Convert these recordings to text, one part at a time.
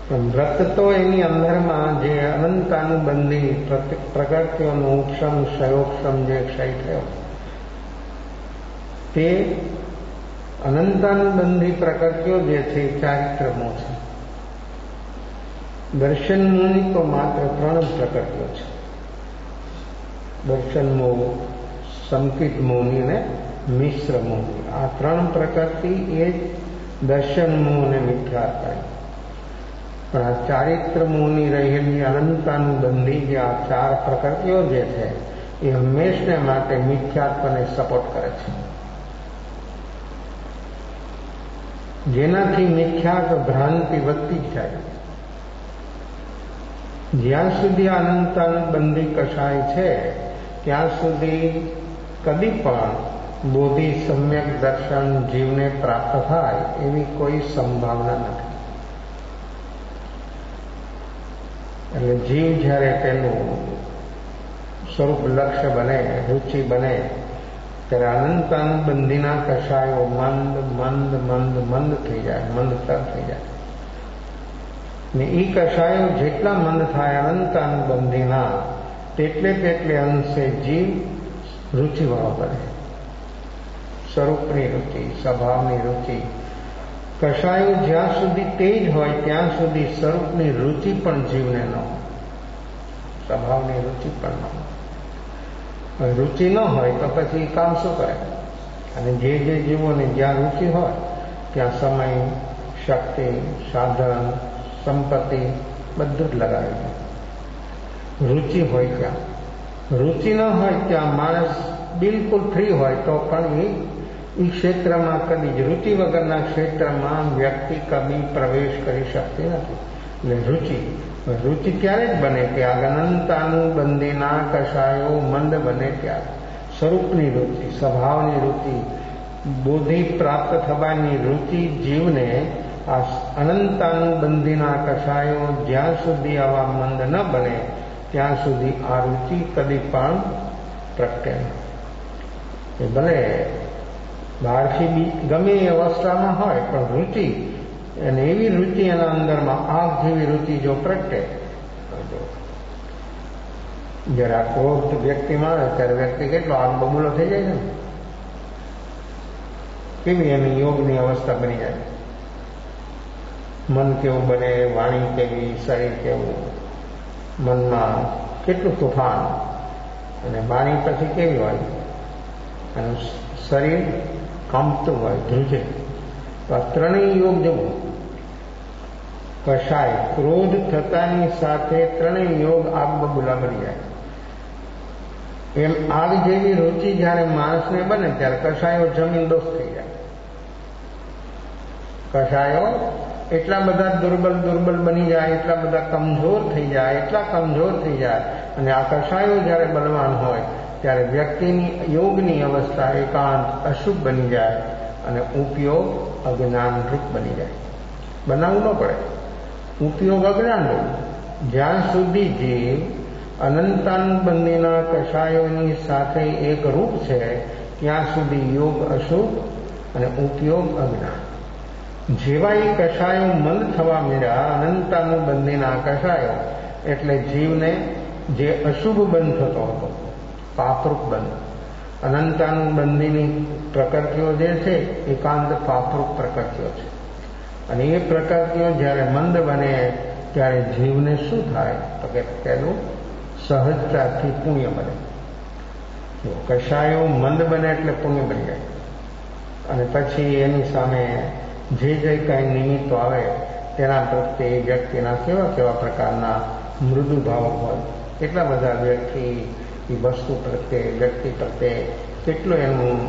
વ્રત તો એની અંદરમાં જે અનંતાનુબંધી પ્રકૃતિઓનો ઉપશમ ક્ષયોક્ષમ જે ક્ષય થયો તે અનંતાનુબંધી પ્રકૃતિઓ જે છે ચારિત્રમો છે. દર્શન મોહની તો માત્ર 3 પ્રકૃતિઓ છે. દર્શન મોહ, સંકિત મોહની અને મિશ્ર મોહની. આ 3 પ્રકૃતિ એ જ દર્શન મોહ અને મિથ્યાત્વ. પણ આ ચારિત્ર મોહની રહેલી અનંતાનુબંધી જે આ 4 પ્રકૃતિઓ જે છે એ હંમેશને માટે મિથ્યાત્વને સપોર્ટ કરે છે. જેનાથી મિથ્યાત્વ ભ્રાંતિ વધતી જ જાય. જ્યાં સુધી અનંતાનુબંધી કષાય છે ત્યાં સુધી કદી પણ બોધિ સમ્યક દર્શન જીવને પ્રાપ્ત થાય એવી કોઈ સંભાવના નથી. એટલે જીવ જ્યારે તેનું સ્વરૂપ લક્ષ્ય બને, રુચિ બને, ત્યારે અનંતાનુબંધીના કષાયો મંદ મંદ મંદ મંદ થઈ જાય, મંદતર થઈ જાય. ને એ કષાયો જેટલા મંદ થાય અનંતાનુબંધીના તેટલે અંશે જીવ રુચિવાળો બને. સ્વરૂપની રુચિ, સ્વભાવની રુચિ. કષાયો જ્યાં સુધી તેજ હોય ત્યાં સુધી સ્વરૂપની રુચિ પણ જીવને ન હોય, સ્વભાવની રુચિ પણ ન હોય. રુચિ ન હોય તો પછી કામ શું કરે? અને જે જીવોને જ્યાં રુચિ હોય ત્યાં સમય, શક્તિ, સાધન, સંપત્તિ બધું જ લગાવી દે. રુચિ હોય ત્યાં. રુચિ ન હોય ત્યાં માણસ બિલકુલ ફ્રી હોય તો પણ એ ક્ષેત્રમાં કદી જ રુચિ વગરના ક્ષેત્રમાં વ્યક્તિ કદી પ્રવેશ કરી શકતી નથી. એટલે રુચિ ત્યારે જ બને કે અનંતાનુબંધીના કષાયો મંદ બને ત્યારે. સ્વરૂપની રુચિ, સ્વભાવની રુચિ, બોધિ પ્રાપ્ત થવાની રુચિ જીવને આ અનંતાનુબંધીના કષાયો જ્યાં સુધી આવા મંદ ન બને ત્યાં સુધી આ રુચિ કદી પણ પ્રગટે નહીં. ભલે બહારથી ગમે એ અવસ્થામાં હોય પણ રુચિ, અને એવી રુચિ એના અંદરમાં આગ જેવી રુચિ જો પ્રગટે, જરા ક્રોધ વ્યક્તિમાં આવે ત્યારે વ્યક્તિ કેટલો આગ બબૂલો થઈ જાય ને, કેવી એની યોગની અવસ્થા બની જાય. મન કેવું બને, વાણી કેવી, શરીર કેવું, મનમાં કેટલું તોફાન, અને વાણી પછી કેવી હોય, અને શરીર કંપતું હોય, ધ્રુજે. તો આ 3 યોગ જવું કષાય ક્રોધ થતાની સાથે 3 યોગ આગ બબૂલા બની જાય. એમ આગ જેવી રુચિ જ્યારે માણસને બને ત્યારે કષાયો જમીનદોસ્ત થઈ જાય. કષાયો એટલા બધા દુર્બલ બની જાય, એટલા બધા કમજોર થઈ જાય, એટલા કમજોર થઈ જાય. અને આ કષાયો જ્યારે બલવાન હોય ત્યારે વ્યક્તિની યોગની અવસ્થા એકાંત અશુભ બની જાય અને ઉપયોગ અજ્ઞાનરૂપ બની જાય. બનાવવું ન પડે, ઉપયોગ અજ્ઞાનરૂપ. જ્યાં સુધી જીવ અનંતાનુબંધીના કષાયોની સાથે એક રૂપ છે ત્યાં સુધી યોગ અશુભ અને ઉપયોગ અજ્ઞાન. જેવા એ કષાયો મંદ થવા માંડ્યા, અનંતાનુબંધીના કષાયો, એટલે જીવને જે અશુભ બંધ થતો હતો, પાપરૂપ બંધ. અનંતાનુબંધીની પ્રકૃતિઓ જે છે એકાંત પાપરૂપ પ્રકૃતિઓ છે. અને એ પ્રકૃતિઓ જ્યારે મંદ બને ત્યારે જીવને શું થાય તો કે પેલું સહજતાથી પુણ્ય બને. કષાયો મંદ બને એટલે પુણ્ય બની જાય. અને પછી એની સામે જે કાંઈ નિમિત્તો આવે તેના પ્રત્યે વ્યક્તિના કેવા પ્રકારના મૃદુ ભાવ હોય, કેટલા બધા વ્યક્તિ એ વસ્તુ પ્રત્યે, વ્યક્તિ પ્રત્યે કેટલો એનું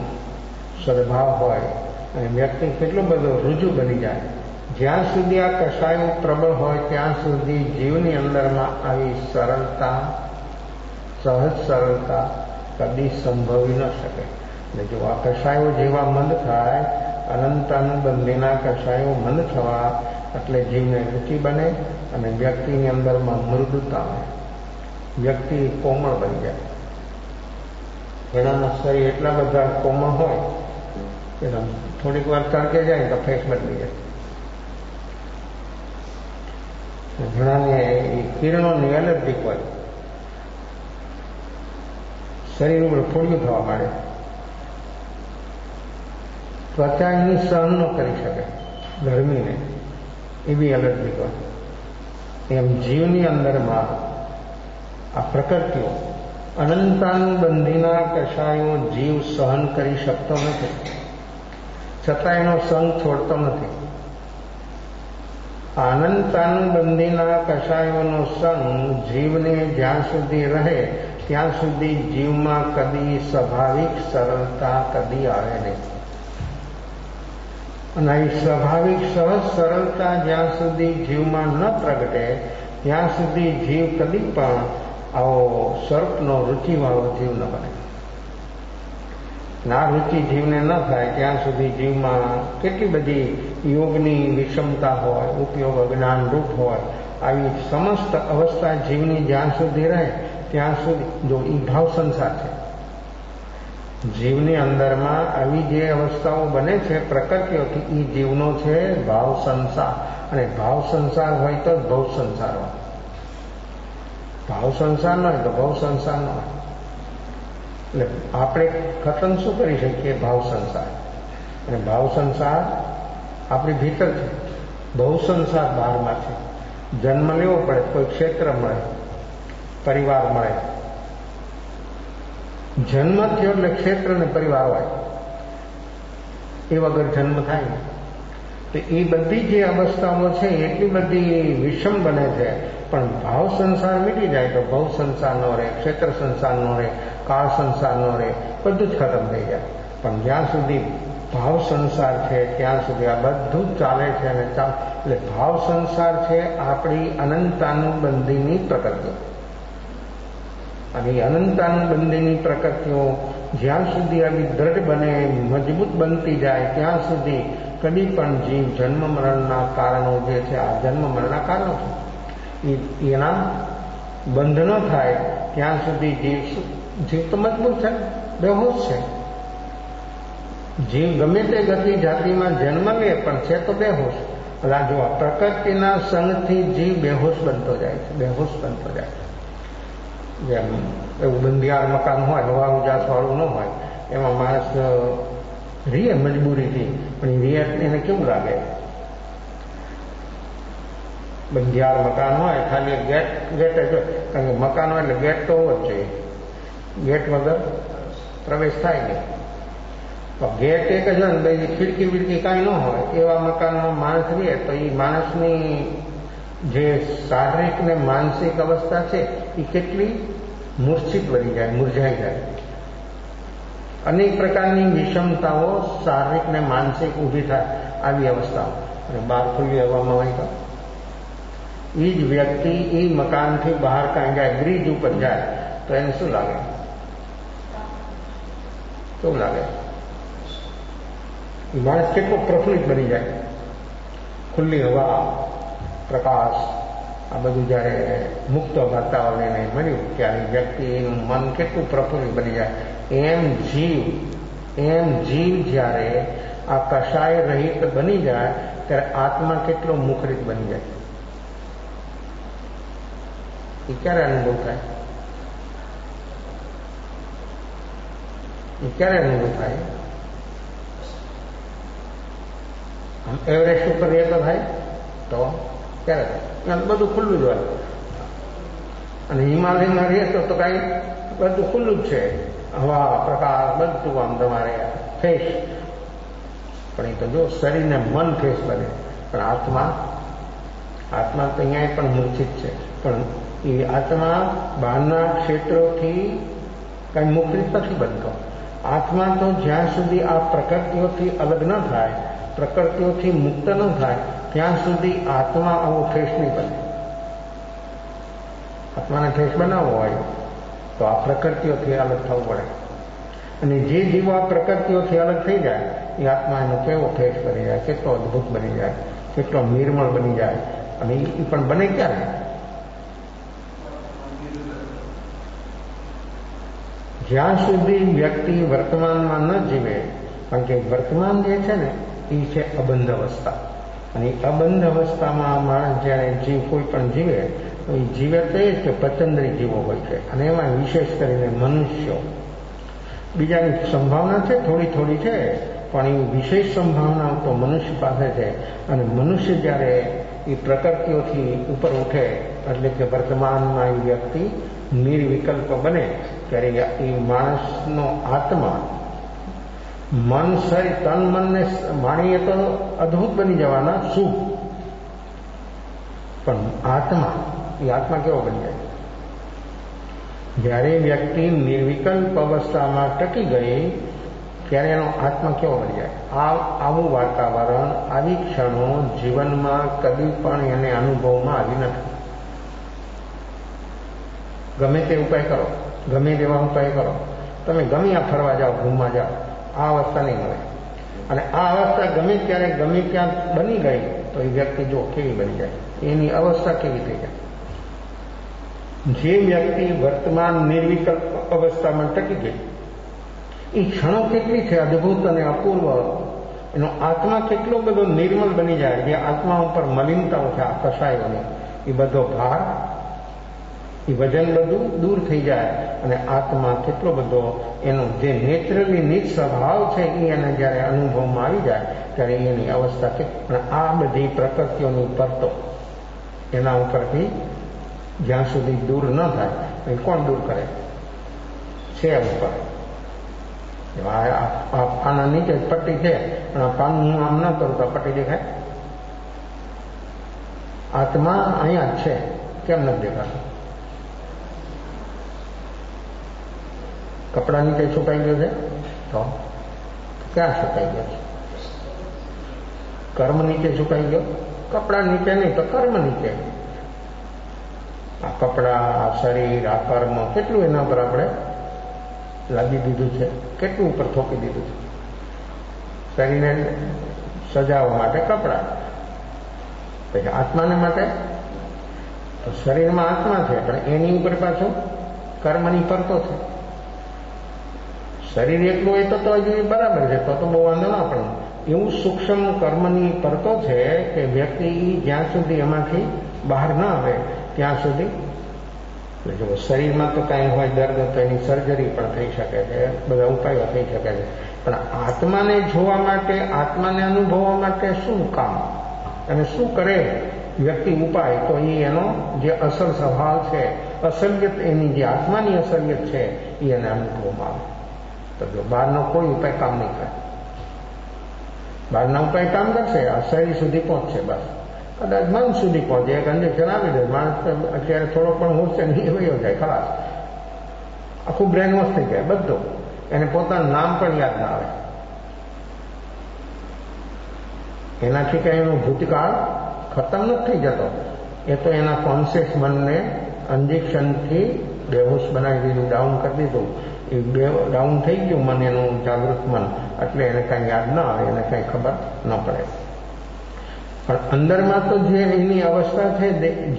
સદભાવ હોય, અને વ્યક્તિ કેટલો બધો રુજુ બની જાય. જ્યાં સુધી આ કષાયો પ્રબળ હોય ત્યાં સુધી જીવની અંદરમાં આવી સરળતા, સહજ સરળતા કદી સંભવી ન શકે. એટલે જો આ કષાયો જેવા મંદ થાય, અનંતાનુબંધીના કષાયો મંદ થવા એટલે જીવને રુચિ બને અને વ્યક્તિની અંદરમાં મૃદુતા આવે, વ્યક્તિ કોમળ બની જાય. ઘણાના શરીર એટલા બધા કોમળ હોય કે થોડીક વાર તડકે જાય તો ફેસ બદલી જાય. ઘણાને એ કિરણોની એલર્જી હોય, શરીર ઉપર ફોડિયું થવા માંડે, ત્વચા એની સહન ન કરી શકે ગરમીને, એવી એલર્જી હોય. એમ જીવની અંદરમાં આ પ્રકૃતિઓ અનંતાનુબંધીના કશાયો જીવ સહન કરી શકતો નથી, છતાં એનો સંગ છોડતો નથી. અનંતાનુબંધીના કશાયોનો સંગ જીવને જ્યાં સુધી રહે ત્યાં સુધી જીવમાં કદી સ્વાભાવિક સરળતા કદી આવે નહીં. અને એ સ્વાભાવિક સહજ સરળતા જ્યાં સુધી જીવમાં ન પ્રગટે ત્યાં સુધી જીવ કદી પણ આવો સર્પનો રુચિવાળો જીવ ન બને. ના રુચિ જીવને ન થાય ત્યાં સુધી જીવમાં કેટલી બધી યોગની વિષમતા હોય, ઉપયોગ અજ્ઞાન રૂપ હોય, આવી સમસ્ત અવસ્થા જીવની જ્યાં સુધી રહે ત્યાં સુધી જો એ ભાવ સંસાર છે. જીવની અંદરમાં આવી જે અવસ્થાઓ બને છે પ્રકૃતિઓથી એ જીવનો છે ભાવ સંસાર. અને ભાવ સંસાર હોય તો ભવ સંસાર હોય, ભાવ સંસાર ન હોય તો ભવ સંસાર ન હોય. એટલે આપણે ખતમ શું કરી શકીએ? ભાવ સંસાર. અને ભાવ સંસાર આપણી ભીતર છે, ભવ સંસાર બહારમાં છે. જન્મ લેવો પડે, કોઈ ક્ષેત્ર મળે, પરિવાર મળે. જન્મ થયો એટલે ક્ષેત્ર ને પરિવાર હોય, એ વગર જન્મ થાય ને. તો એ બધી જે અવસ્થાઓ છે એટલી બધી વિષમ બને છે. પણ ભાવ સંસાર મીટી જાય તો ભવ સંસાર નો રહે, ક્ષેત્ર સંસાર નો રહે, કાળ સંસાર નો રહે, બધું જ ખતમ થઈ જાય. પણ જ્યાં સુધી ભાવ સંસાર છે ત્યાં સુધી આ બધું જ ચાલે છે. અને એટલે ભાવ સંસાર છે આપણી અનંતાનુબંધીની પ્રકૃતિઓ. અને અનંતાનુબંધીની પ્રકૃતિઓ જ્યાં સુધી આવી દ્રઢ બને, મજબૂત બનતી જાય ત્યાં સુધી કદી પણ જીવ જન્મ મરણના કારણો જે છે, આ જન્મ મરણના કારણો છે, એના બંધ ન થાય ત્યાં સુધી જીવ તો મજબૂત છે, બેહોશ છે. જીવ ગમે તે ગતિ જાતિમાં જન્મ લે પણ છે તો બેહોશ. એટલે જો પ્રકૃતિના સંગથી જીવ બેહોશ બનતો જાય છે, બેહોશ બનતો જાય છે. જેમ એવું બંધિયાર મકાન હોય, હવા ઉજાસ વાળું ન હોય, એમાં માણસ રીએ મજબૂરીથી, પણ એને કેવું લાગે? બંધિયાર મકાન હોય, ખાલી ગેટ જ હોય, કારણ કે મકાન હોય એટલે ગેટ તો હોવો જ જોઈએ, ગેટ વગર પ્રવેશ થાય નહીં. તો ગેટ એક જ હોય ને ભાઈ ખિડકી બીડકી કાંઈ ન હોય એવા મકાનમાં માણસ રહે તો એ માણસની જે શારીરિક ને માનસિક અવસ્થા છે એ કેટલી મૂર્છિત બની જાય, મુરઝાઈ જાય. અનેક પ્રકારની વિષમતાઓ શારીરિક ને માનસિક ઊભી થાય આવી અવસ્થાઓ. અને બહાર ખુલ્લી હવામાં હોય તો એ જ વ્યક્તિ એ મકાનથી બહાર કાંઈ જાય, બ્રિજ ઉપર જાય તો એને શું લાગે? શું લાગે? એ માણસ કેટલો પ્રફુલ્લિત બની જાય. ખુલ્લી હવા, પ્રકાશ, આ બધું જ્યારે મુક્ત વાતાવરણને મળ્યું ત્યારે વ્યક્તિનું મન કેટલું પ્રફુલ્લિત બની જાય. એમ જીવ જ્યારે આ કષાય રહિત બની જાય ત્યારે આત્મા કેટલો મુખરિત બની જાય. એ ક્યારે અનુભવ થાય? એ ક્યારે અનુભવ થાય? એવરેસ્ટ ઉપર રહેતો થાય તો ક્યારે થાય? બધું ખુલ્લું જ હોય. અને હિમાલયમાં રહેતો તો કાંઈ બધું ખુલ્લું જ છે, હવા, પ્રકાશ બધું આમ તમારે ફ્રેશ. પણ એ તો જો શરીરને મન ફ્રેશ બને. પણ આત્મા તો અહીંયા પણ મૂર્છિત છે. પણ એ આત્મા બહારના ક્ષેત્રોથી કાંઈ મુક્ત નથી બનતો. આત્મા તો જ્યાં સુધી આ પ્રકૃતિઓથી અલગ ન થાય, પ્રકૃતિઓથી મુક્ત ન થાય ત્યાં સુધી આત્મા આવો ફ્રેશ નહીં બને. આત્માને ફ્રેશ બનાવવો હોય તો આ પ્રકૃતિઓથી અલગ થવું પડે. અને જે જીવો આ પ્રકૃતિઓથી અલગ થઈ જાય એ આત્મા એનો કેવો ફ્રેશ બની જાય, કેટલો અદભુત બની જાય, કેટલો નિર્મળ બની જાય. અને એ પણ બને ક્યારે? જ્યાં સુધી વ્યક્તિ વર્તમાનમાં ન જીવે. કારણ કે વર્તમાન જે છે ને એ છે અબંધ અવસ્થા. અને અબંધ અવસ્થામાં માણસ જ્યારે કોઈ પણ જીવે તો એ જીવે તો એ જ કે પચંદ્રી જીવો હોય છે, અને એમાં વિશેષ કરીને મનુષ્યો. બીજાની સંભાવના છે, થોડી થોડી છે, પણ એ વિશેષ સંભાવનાઓ તો મનુષ્ય પાસે છે. અને મનુષ્ય જ્યારે એ પ્રકૃતિઓથી ઉપર ઉઠે, એટલે કે વર્તમાનમાં એ વ્યક્તિ નિર્વિકલ્પ બને, ત્યારે એ માણસનો આત્મા મન શરીર તન મનને માણીએ તો અદ્ભુત બની જવાના શુભ, પણ આત્મા કેવો બની જાય? જ્યારે વ્યક્તિ નિર્વિકલ્પ અવસ્થામાં ટકી ગઈ ત્યારે એનો આત્મા કેવો બની જાય? આવું વાતાવરણ, આવી ક્ષણો જીવનમાં કદી પણ એને અનુભવમાં આવી નથી. ગમે તે ઉપાય કરો, ગમે તેવા ઉપાય કરો, તમે ગમે આ ફરવા જાઓ, ઘૂમવા જાઓ, આ અવસ્થા નહીં મળે. અને આ અવસ્થા ગમે ત્યારે ગમે ત્યાં બની ગઈ તો એ વ્યક્તિ જો કેવી બની જાય, એની અવસ્થા કેવી થઈ જાય. જે વ્યક્તિ વર્તમાન નિર્વિકલ્પ અવસ્થામાં ટકી ગઈ, એ ક્ષણો કેટલી છે અદ્ભુત અને અપૂર્વ. એનો આત્મા કેટલો બધો નિર્મલ બની જાય. જે આત્મા ઉપર મલિનતાઓ છે, આ કષાયોની, એ બધો ભાર, એ વજન બધું દૂર થઈ જાય. અને આત્મા કેટલો બધો એનો જે નેચરલી નીચ સ્વભાવ છે એ એને જ્યારે અનુભવમાં આવી જાય ત્યારે એની અવસ્થા પણ આ બધી પ્રકૃતિઓની પરતો એના ઉપરથી જ્યાં સુધી દૂર ન થાય એ કોણ દૂર કરે છે? ઉપર આના નીચે પટ્ટી છે, પણ આ પાન હું આમ ન કરું તો પટ્ટી દેખાય? આત્મા અહીંયા જ છે, કેમ નથી દેખાતું? કપડા નીચે છુપાઈ ગયો છે તો ક્યાં છુપાઈ ગયો છે? કર્મ નીચે છુપાઈ ગયો? કપડા નીચે નહીં તો કર્મ નીચે. આ કપડા, આ શરીર, આ કર્મ, કેટલું એના પર આપણે લાદી દીધું છે, કેટલું ઉપર થોપી દીધું છે. શરીરને સજાવવા માટે કપડા, પછી આત્માને માટે તો શરીરમાં આત્મા છે, પણ એની ઉપર પાછું કર્મની પરતો છે. શરીર એટલું હોય તો હજુ બરાબર છે, તો બહુ વાંધો ના પડે. એવું સૂક્ષ્મ કર્મની પરતો છે કે વ્યક્તિ જ્યાં સુધી એમાંથી બહાર ના આવે ત્યાં સુધી. જો શરીરમાં તો કાંઈ હોય દર્દ તો એની સર્જરી પણ થઈ શકે છે, બધા ઉપાયો થઈ શકે છે, પણ આત્માને જોવા માટે, આત્માને અનુભવવા માટે શું કામ અને શું કરે વ્યક્તિ ઉપાય? તો એનો જે અસલ સ્વભાવ છે, અસલિયત, એની જે આત્માની અસલિયત છે એ એને અનુભવમાં આવે. તો જો બહારનો કોઈ ઉપાય કામ નહીં કરે. બહારના ઉપાય કામ કરશે, આ શરીર સુધી પહોંચશે, બસ કદાચ મન સુધી પહોંચે, એક ઇન્જેક્શન આપી દે, માણસ અત્યારે થોડો પણ હોશે નહીં, વયો જાય, ખલાસ. આખું બ્રેન વોશ થઈ જાય બધું, એને પોતાનું નામ પણ યાદ ના આવે. એનાથી કંઈ એનો ભૂતકાળ ખતમ નથી થઈ જતો. એ તો એના કોન્શિયસ મનને ઇન્જેક્શનથી બેહોશ બનાવી દીધું, ડાઉન કરી દીધું. એ ડાઉન થઈ ગયું મન, એનું જાગૃત મન, એટલે એને કાંઈ યાદ ન આવે, એને કાંઈ ખબર ન પડે. પણ અંદરમાં તો જે એની અવસ્થા છે,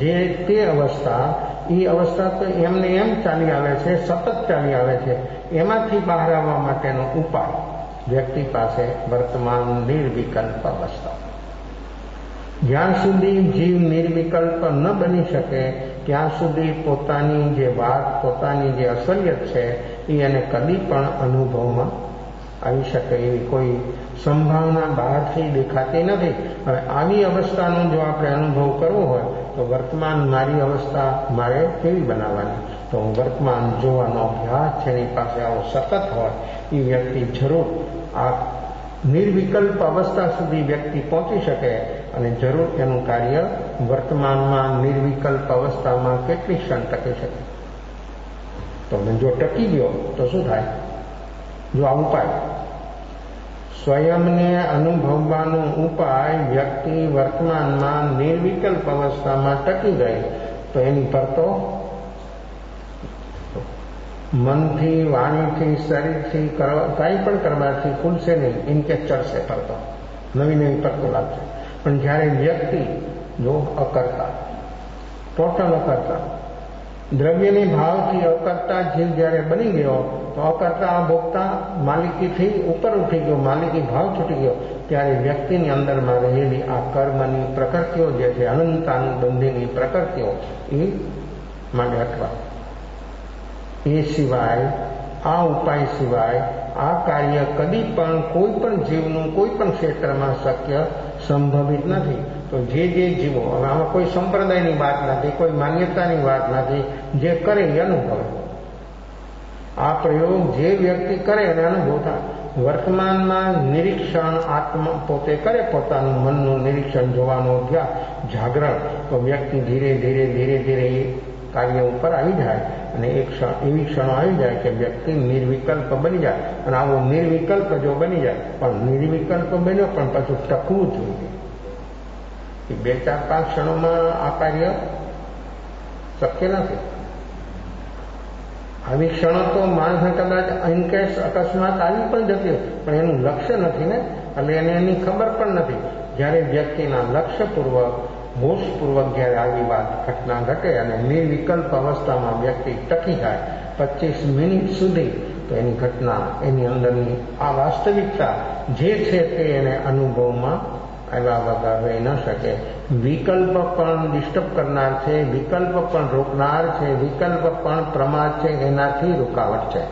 જે તે અવસ્થા તો એમને એમ ચાલી આવે છે, સતત ચાલી આવે છે. એમાંથી બહાર આવવા માટેનો ઉપાય વ્યક્તિ પાસે વર્તમાન નિર્વિકલ્પ અવસ્થા. જ્યાં સુધી જીવ નિર્વિકલ્પ ન બની શકે ત્યાં સુધી પોતાની જે વાત, પોતાની જે અસલિયત છે એ એને કદી પણ અનુભવમાં આવી શકે એવી કોઈ સંભાવના બહારથી દેખાતી નથી. હવે આવી અવસ્થાનો જો આપણે અનુભવ કરવો હોય તો વર્તમાન મારી અવસ્થા મારે કેવી બનાવવાની? તો વર્તમાન જોવાનો અભ્યાસ છે એની પાસે આવો સતત હોય એ વ્યક્તિ જરૂર આ નિર્વિકલ્પ અવસ્થા સુધી વ્યક્તિ પહોંચી શકે. અને જરૂર એનું કાર્ય વર્તમાનમાં નિર્વિકલ્પ અવસ્થામાં કેટલી ક્ષણ ટકી શકે. તો જો ટકી ગયો તો શું થાય? જો આ ઉપાય સ્વયંને અનુભવવાનો ઉપાય વ્યક્તિ વર્તમાનમાં નિર્વિકલ્પ અવસ્થામાં ટકી ગઈ તો એની પર તો મનથી, વાણીથી, શરીરથી કાંઈ પણ કરવાથી ખુલશે નહીં, ઇનકે ચડશે ફરતો, નવી નવી પરતો લાગશે. પણ જ્યારે વ્યક્તિ જો અકર્તા, ટોટલ અકર્તા, દ્રવ્યની ભાવથી અકર્તા જીવ જ્યારે બની ગયો તો અકર્તા ભોગતા માલિકીથી ઉપર ઉઠી ગયો, માલિકી ભાવ છૂટી ગયો, ત્યારે વ્યક્તિની અંદરમાં રહેલી આ કર્મની પ્રકૃતિઓ જે છે, અનંતાનુબંધીની પ્રકૃતિઓ, એ માટે અથવા એ સિવાય આ ઉપાય સિવાય આ કાર્ય કદી પણ કોઈ પણ જીવનું કોઈ પણ ક્ષેત્રમાં શક્ય સંભવિત નથી. તો જે જીવો, હવે આમાં કોઈ સંપ્રદાયની વાત નથી, કોઈ માન્યતાની વાત નથી, જે કરે એ અનુભવે. આ પ્રયોગ જે વ્યક્તિ કરે એને અનુભવ થાય. વર્તમાનમાં નિરીક્ષણ આત્મા પોતે કરે, પોતાનું મનનું નિરીક્ષણ જોવાનો અભ્યાસ, જાગરણ, તો વ્યક્તિ ધીરે ધીરે એ કાર્ય ઉપર આવી જાય અને એવી ક્ષણો આવી જાય કે વ્યક્તિ નિર્વિકલ્પ બની જાય. અને આવો નિર્વિકલ્પ જો બની જાય, પણ નિર્વિકલ્પ બન્યો પણ પાછું ટકવું જોઈએ. 2-4-5 ક્ષણોમાં આ કાર્ય શક્ય નથી. આવી ક્ષણો તો માણસને કદાચ અનકેશ અકસ્માત આવી પણ જતી હોય, પણ એનું લક્ષ્ય નથી ને, એટલે એને એની ખબર પણ નથી. જ્યારે વ્યક્તિના લક્ષ્યપૂર્વક, હોશપૂર્વક જ્યારે આવી વાત ઘટના ઘટે અને નિર્વિકલ્પ અવસ્થામાં વ્યક્તિ ટકી જાય 25 મિનિટ સુધી, તો એની ઘટના, એની અંદરની આ વાસ્તવિકતા જે છે તે એને અનુભવમાં આવ્યા વગર રહી ન શકે. વિકલ્પ પણ ડિસ્ટર્બ કરનાર છે, વિકલ્પ પણ રોકનાર છે, વિકલ્પ પણ પ્રમાદ છે, એનાથી રૂકાવટ છે.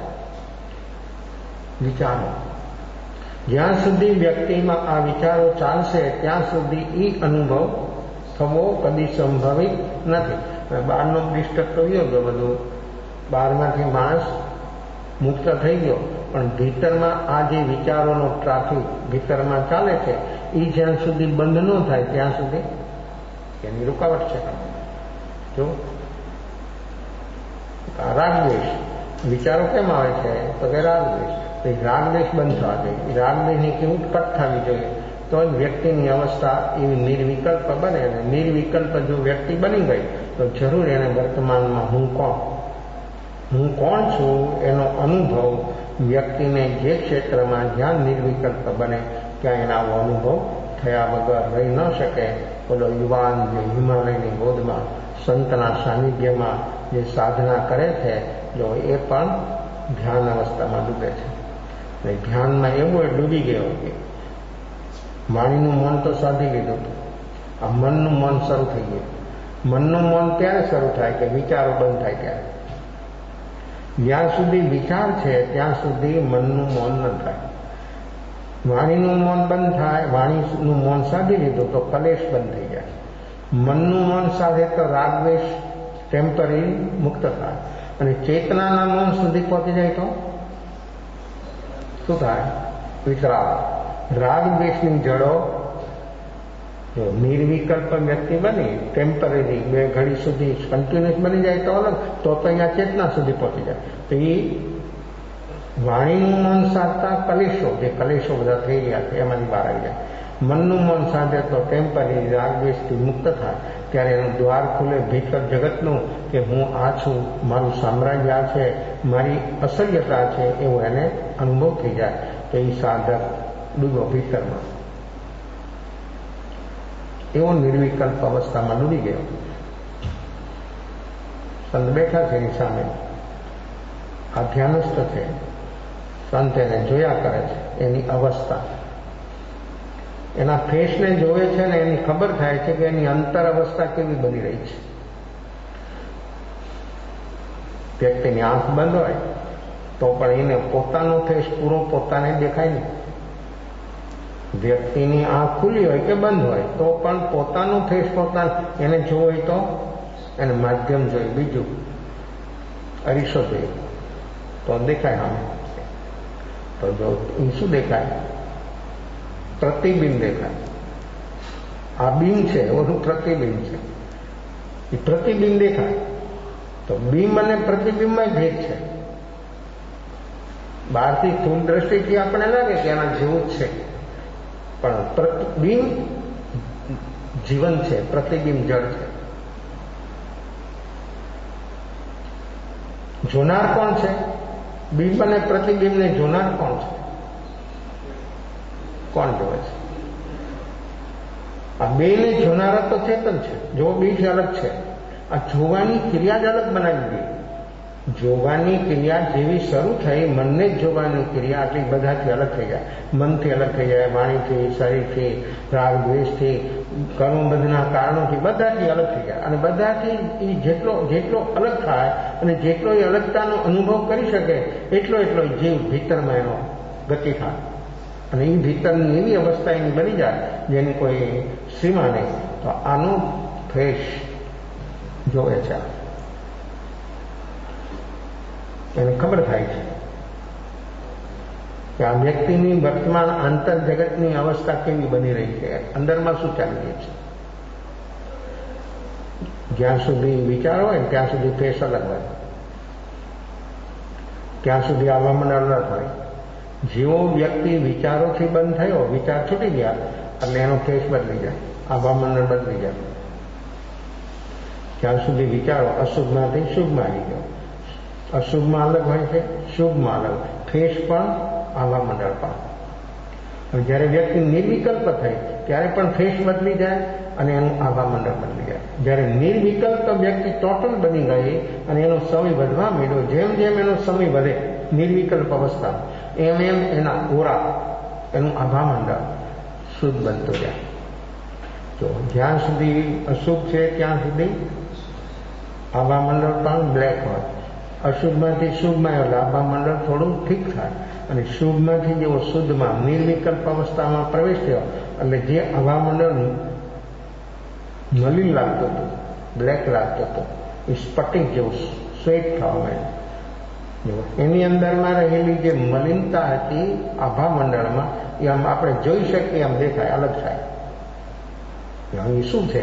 વિચારો, જ્યાં સુધી વ્યક્તિમાં આ વિચારો ચાલશે ત્યાં સુધી એ અનુભવ થવો કદી સંભવિત નથી. બહારનો ડિસ્ટર્બ તો ગયો કે બધું, બહારમાંથી માણસ મુક્ત થઈ ગયો, પણ ભીતરમાં આ જે વિચારોનો ટ્રાફિક ભીતરમાં ચાલે છે એ જ્યાં સુધી બંધ ન થાય ત્યાં સુધી એની રૂકાવટ છે. જો રાગદ્વેષ વિચારો કેમ આવે છે, તો કે રાગદ્વેષ બંધ થવા જોઈએ. રાગદ્વેષની કેવું કટ થવી જોઈએ, તો જ વ્યક્તિની અવસ્થા એવી નિર્વિકલ્પ બને. અને નિર્વિકલ્પ જો વ્યક્તિ બની ગઈ તો જરૂર એને વર્તમાનમાં હું કોણ છું એનો અનુભવ વ્યક્તિને જે ક્ષેત્રમાં જ્યાં નિર્વિકલ્પ બને ત્યાં એના આવો અનુભવ થયા વગર રહી ન શકે. બોલો, યુવાન જે હિમાલયની ગોદમાં સંતના સાનિધ્યમાં જે સાધના કરે છે, જો એ પણ ધ્યાન અવસ્થામાં ડૂબે છે. ધ્યાનમાં એવો ડૂબી ગયો કે વાણીનું મન તો સાધી લીધું, આ મનનું મન શરૂ થઈ ગયું. મનનું મન ત્યારે શરૂ થાય કે વિચારો બંધ થાય ત્યારે. જ્યાં સુધી વિચાર છે ત્યાં સુધી મનનું મૌન ન થાય. વાણીનું મૌન બંધ થાય, વાણીનું મૌન સાધી લીધું તો કલેશ બંધ થઈ જાય. મનનું મૌન સાધે તો રાગદ્વેષ ટેમ્પરરી મુક્ત થાય. અને ચેતનાના મૌન સુધી પહોંચી જાય તો શું થાય? વિતરાગ. રાગદ્વેષની જડો જો નિર્વિકલ્પ વ્યક્તિ બની ટેમ્પરરી 2 ઘડી સુધી કન્ટિન્યુઅસ બની જાય તો અલગ, તો અહીંયા ચેતના સુધી પહોંચી જાય. તો એ વાણીનું મન સાધતા કલેશો, જે કલેશો બધા થઈ ગયા છે એમાંથી બહાર આવી જાય. મનનું મન સાધે તો ટેમ્પરરી રાગદ્વેષથી મુક્ત થાય. ત્યારે એનું દ્વાર ખુલે ભીતર જગતનું કે હું આ છું, મારું સામ્રાજ્ય આ છે, મારી અસલ્યતા છે, એવો એને અનુભવ થઈ જાય. તો એ સાધક ડૂબો ભીતરમાં, એવો નિર્વિકલ્પ અવસ્થામાં ડૂબી ગયો. સંત બેઠા છે એની સામે, આ ધ્યાનસ્થ છે, સંત એને જોયા કરે છે. એની અવસ્થા, એના ફેસને જોવે છે ને એની ખબર થાય છે કે એની અંતર અવસ્થા કેવી બની રહી છે. વ્યક્તિની આંખ બંધ હોય તો પણ એને પોતાનો ફેસ પૂરો પોતાને દેખાય નહીં. વ્યક્તિની આંખ ખુલ્લી હોય કે બંધ હોય તો પણ પોતાનું ફેસ પોતાને એને જોવું તો એને માધ્યમ જોઈએ, બીજું અરીસો જોઈએ તો દેખાય. આમ તો જો શું દેખાય? પ્રતિબિંબ દેખાય. આ બિંબ છે, ઓનું પ્રતિબિંબ છે. એ પ્રતિબિંબ દેખાય તો બિંબ અને પ્રતિબિંબમાં ભેદ છે. બહારથી સ્થૂળ દ્રષ્ટિથી આપણને લાગે કે એના જેવું જ છે, પણ બિંબ જીવન છે, પ્રતિબિંબ જળ છે. જોનાર કોણ છે? બિંબ અને પ્રતિબિંબને જોનાર કોણ છે? કોણ જોવે છે? આ બેને જોનારા તો ચેતન છે. જો બીજ અલગ છે, આ જોવાની ક્રિયા જ અલગ બનાવી દે. જોવાની ક્રિયા જેવી શરૂ થઈ, મનને જ જોવાની ક્રિયા આટલી બધાથી અલગ થઈ જાય. મનથી અલગ થઈ જાય, વાણીથી, શરીરથી, રાગ દ્વેષથી, કર્મ બધના કારણોથી બધાથી અલગ થઈ જાય. અને બધાથી એ જેટલો અલગ થાય અને જેટલો એ અલગતાનો અનુભવ કરી શકે એટલો જીવ ભીતરમાં એનો ગતિ થાય. અને એ ભીતરની એવી અવસ્થા એની બની જાય જેની કોઈ સીમા નહીં. તો આનો ફેસ જોવે છે, એને ખબર થાય છે કે આ વ્યક્તિની વર્તમાન આંતર જગતની અવસ્થા કેવી બની રહી છે, અંદરમાં શું ચાલી રહી છે. જ્યાં સુધી વિચાર હોય ત્યાં સુધી ફેસ અલગ હોય, ત્યાં સુધી આવામંડળ અલગ હોય. જેવો વ્યક્તિ વિચારોથી બંધ થયો, વિચાર છૂટી ગયા એટલે એનો ફેસ બદલી જાય, આવામંડળ બદલી જાય. ત્યાં સુધી વિચારો અશુભમાંથી શુભમાં આવી ગયો, અશુભમાં અલગ હોય છે, શુભમાં અલગ, ફેસ પણ આવામંડળ પણ. જ્યારે વ્યક્તિ નિર્વિકલ્પ થઈ ત્યારે પણ ફેસ બદલી જાય અને એનું આવામંડળ બદલી જાય. જ્યારે નિર્વિકલ્પ વ્યક્તિ ટોટલ બની ગઈ અને એનો સમય વધવા માંડ્યો, જેમ જેમ એનો સમય વધે નિર્વિકલ્પ અવસ્થા, એમ એના ઓરા, એનું આભામંડળ શુદ્ધ બનતું જાય. તો જ્યાં સુધી અશુભ છે ત્યાં સુધી આભામંડળ પણ બ્લેક હોય. અશુભમાંથી શુભમાં એટલે આભામંડળ થોડું ઠીક થાય અને શુભમાંથી જેવો શુદ્ધમાં નિર્વિકલ્પ અવસ્થામાં પ્રવેશ થયો એટલે જે આભામંડળ મલિન લાગતો હતો, બ્લેક લાગતો હતો, એ સ્ફટિક જેવું શ્વેત થવા માંડ્યું. એની અંદરમાં રહેલી જે મલિનતા હતી આભામંડળમાં એ આમ આપણે જોઈ શકીએ એમ દેખાય, અલગ થાય. એ શું છે?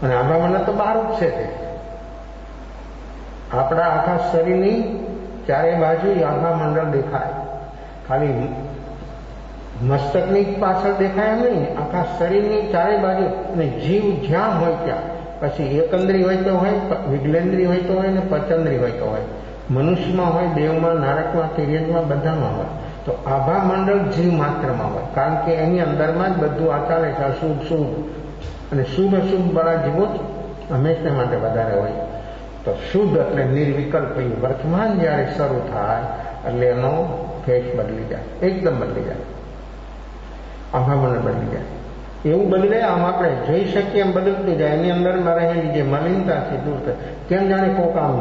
અને આભામંડળ તો બહાર જ છે. તે આપણા આખા શરીરની ચારે બાજુ આભામંડળ દેખાય. ખાલી મસ્તકની પાછળ દેખાય એમ નહીં, આખા શરીરની ચારે બાજુ. અને જીવ જ્યાં હોય ત્યાં, પછી એકંદ્રી હોય તો હોય, વિગલેન્દ્રી હોય તો હોય ને પચંદ્રી હોય તો હોય, મનુષ્યમાં હોય, દેવમાં, નારકમાં, તિર્યજમાં, બધામાં હોય. તો આભામંડળ જીવ માત્રમાં હોય, કારણ કે એની અંદરમાં જ બધું આ ચાલે છે. અશુભ શુભ અને શુભ અશુભ વાળા જીવો જ હંમેશા માટે વધારે હોય. તો શુદ્ધ એટલે નિર્વિકલ્પ વર્તમાન જ્યારે શરૂ થાય એટલે એનો ફેસ બદલી જાય, એકદમ બદલી જાય, આભામંડળ બદલી જાય. એવું બદલે આમ આપણે જોઈ શકીએ એમ બદલતું જાય. એની અંદરમાં રહેલી જે મલિનતા છે દૂર થાય. કેમ જાણે કોક આમ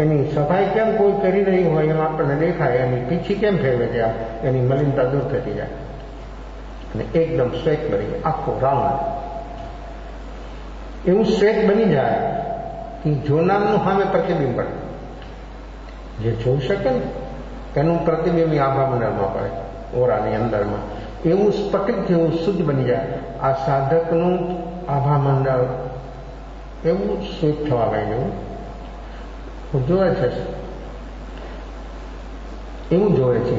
એની સફાઈ કેમ કોઈ કરી રહ્યું હોય એમ આપણને દેખાય, એની પીછી કેમ ફેરવે છે, એની મલિનતા દૂર થતી જાય અને એકદમ શ્વેત બની જાય, આખો રાઉન્ડ એવું શ્વેત બની જાય કે જોનારનું સામે પ્રતિબિંબ પડે. જે જોઈ શકે ને એનું પ્રતિબિંબ આભામંડળમાં પડે, ઓરાની અંદરમાં. એવું સ્ફટિક જેવું શુદ્ધ બની જાય. આ સાધકનું આભામંડળ એવું શુદ્ધ થવા માંડ્યું. જોવે છે, એવું જોવે છે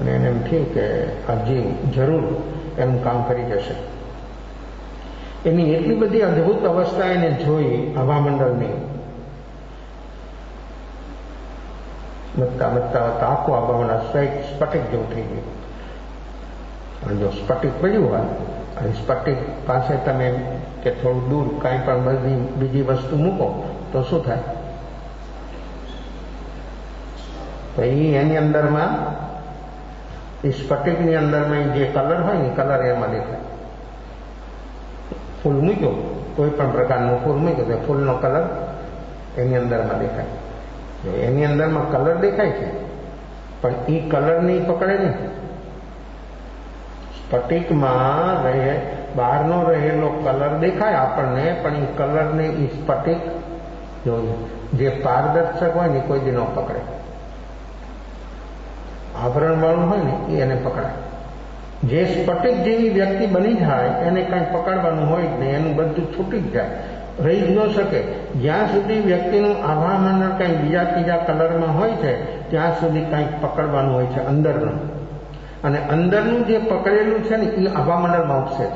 અને એને એમ થયું કે આ જીવ જરૂર એનું કામ કરી જશે. એની એટલી બધી અદભુત અવસ્થા એને જોઈ આભામંડળની. વધતા આખું આભામંડળ સ્ફટિક જેવું થઈ ગયું. અને જો સ્ફટિક પડ્યું હોય અને સ્ફટિક પાસે તમે કે થોડું દૂર કાંઈ પણ બીજી વસ્તુ મૂકો તો શું થાય? તો એની અંદરમાં એ સ્ફટિકની અંદરમાં જે કલર હોય ને કલર એમાં દેખાય. ફૂલ મૂક્યો, કોઈ પણ પ્રકારનું ફૂલ મૂક્યો તો ફૂલનો કલર એની અંદરમાં દેખાય. જો એની અંદરમાં કલર દેખાય છે પણ એ કલર નહીં પકડે નહીં. સ્ફટિકમાં બહારનો રહેલો કલર દેખાય આપણને, પણ એ કલરને એ સ્ફટિક જે પારદર્શક હોય ને કોઈ દી ન પકડે. આવરણ વાળું હોય ને એને પકડાય. જે સ્ફટિક જેવી વ્યક્તિ બની જાય એને કાંઈ પકડવાનું હોય જ નહીં, એનું બધું છૂટી જ જાય, રહી જ ન શકે. જ્યાં સુધી વ્યક્તિનું આભામંડળ કાંઈ બીજા ત્રીજા કલરમાં હોય છે ત્યાં સુધી કાંઈક પકડવાનું હોય છે અંદરનું. અને અંદરનું જે પકડેલું છે ને એ આભામંડળમાં ઉઠશે.